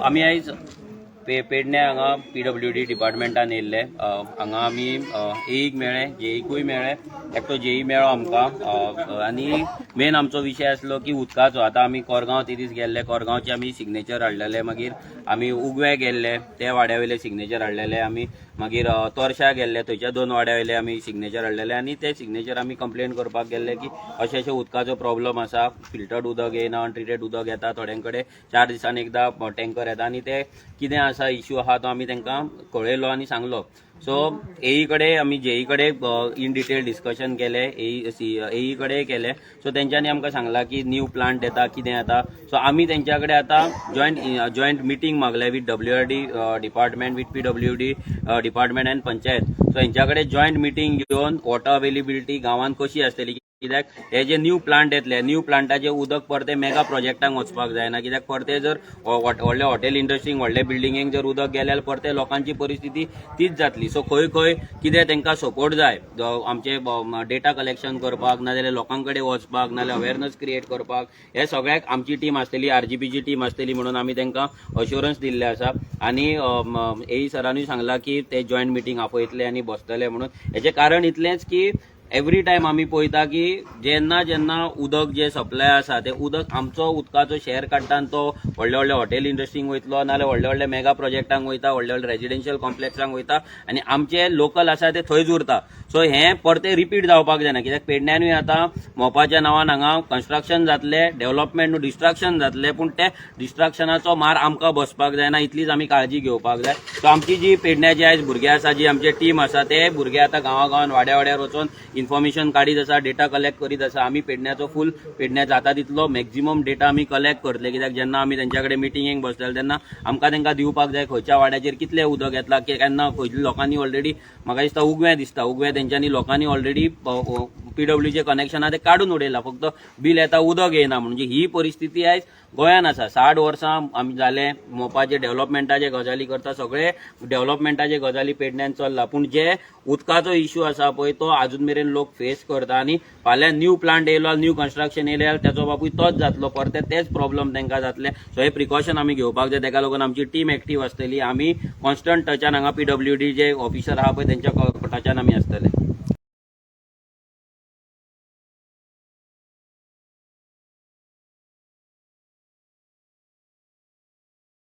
आमी आयज पेडण्या हांगा PWD डिपार्टमेंटान येयल्ले। हांगा आमी एक मेळ्ळे, जेईकूय मेळ्ळे, एकटो जेई मेळ्ळो आमकां। आनी मेन आमचो विशय आसलो की उदकाचो। आतां आमी कोरगांव ते दीस गेल्ले, कोरगांवचे आमी सिग्नेचर हाडलेले, मागीर आमी उगवे गेल्ले, ते वाड्या वयले सिग्नेचर हाडलेले आमी, मागीर तोरशा गेल्ले, थंयच्या 2 वाड्या वयले आमी सिग्नेचर हाडलेले। आनी ते सिग्नेचर आमी कंप्लेन करपाक गेल्ले की अशें उदकाचो प्रॉब्लम आसा, फिल्टर्ड उदक येना, अनट्रिटेड उदक येता, थोड्यां कडेन 4 दिसांनी एकदा टँकर येता, आनी ते कितें आसा इश्यू आहा तो आमी तांकां कळयलो आनी सांगलो। सो एई कडेन आमी जेई कडेन इन डिटेल डिस्कशन केले, एई कडेन केले। सो तेंच्यांनी आमकां सांगला की न्यू प्लांट येता, कितें येता। सो आमी तेंच्या कडेन आतां जॉयंट मिटींग मागले with WRD department, with PWD department and panchayat. So हेंच्या कडेन जॉयंट मिटींग घेवन वॉटर अवेलेबिलिटी गांवांत कशी आसतली, कित्याक हे जे न्यू प्लांट येतले, न्यू प्लांटाचे उदक परते मेगा प्रोजेक्टांक वचपाक जायना, कित्याक परते जर व्हडले हॉटेल इंडस्ट्रींक, व्हडले बिल्डिंगेक जर उदक गेल्यार परते लोकांची परिस्थिती तीच जातली। सो खंय खंय कितें तांकां सपोर्ट जाय आमचे डेटा कलेक्शन करपाक, नाजाल्यार लोकां कडेन वचपाक, नाजाल्यार अवेरनस क्रिएट करपाक, हे सगळ्याक आमची टीम आसतली, RGPची टीम आसतली म्हणून आमी तांकां अश्युरन्स दिल्ले आसा। आनी एई सरांनी सांगला की ते जॉयंट मिटींग आपयतले आनी बसतले म्हणून। हेचें कारण इतलेंच की एवरी टायम आमी पळयता की जेन्ना जेन्ना उदक जे सप्लाय आसा ते उदक आमचो उदकाचो शेअर काडटा तो व्हडले व्हडले हॉटेल इंडस्ट्रींक वयतलो, नाल्यार व्हडले व्हडले मेगा प्रोजेक्टांक वयता, व्हडले व्हडले रेजिडेन्शियल कॉम्प्लेक्सांक वयता, आनी आमचे लोकल आसा ते थंयच उरता। सो हें परते रिपीट जावपाक जायना, कित्याक पेडण्यांनूय आतां मोपाच्या नांवान हांगा कन्स्ट्रक्शन जातले, डेव्हलपमेंट न्हू डिस्ट्रक्शन जातले, पूण ते डिस्ट्रक्शनाचो मार आमकां बसपाक जायना, इतलीच आमी काळजी घेवपाक जाय। सो आमची जी पेडण्याची आयज भुरगे आसा, जी आमची टीम आसा, ते भुरगे आतां गांवागांवान वाड्या वाड्यार वचून इन्फॉर्मेशन काडीत आसा, डेटा कलेक्ट करीत आसा। आमी पेडण्याचो फूल पेडण्या जाता तितलो मॅक्झिमम डेटा आमी कलेक्ट करतले, कित्याक जेन्ना आमी तेंच्या कडेन मिटिंगेक बसतले तेन्ना आमकां तांकां दिवपाक जाय खंयच्या वाड्याचेर कितलें उदक येतला, केन्ना खंयच्या लोकांनी ऑलरेडी, म्हाका दिसता उगवें तेंच्यांनी लोकांनी ऑलरेडी PWDचे कनेक्शन आहा ते काडून उडयला, फक्त बील येता उदक येना। म्हणजे ही परिस्थिती आयज गोंयान आसा। 60 वर्सां आमी जाले मोपाचे डेव्हलपमेंटाचे गजाली करता, सगळे डेव्हलपमेंटाचे गजाली पेडण्यान चल्ला, पूण जे उदकाचो इश्यू आसा पळय तो अजून मेरेन लोक फेस करता। आनी फाल्यां न्यू प्लांट येयलो, न्यू कन्स्ट्रक्शन येयल्यार त्याचो बापूय तोच जातलो, परते तेच प्रॉब्लम तांकां जातले। सो हे प्रिकॉशन आमी घेवपाक जाय, ताका लागून आमची टीम एक्टीव आसतली। आमी कॉन्स्टंट टचान हांगा PWD जे ऑफिसर आहा पळय तेंच्या टचान आमी आसतले।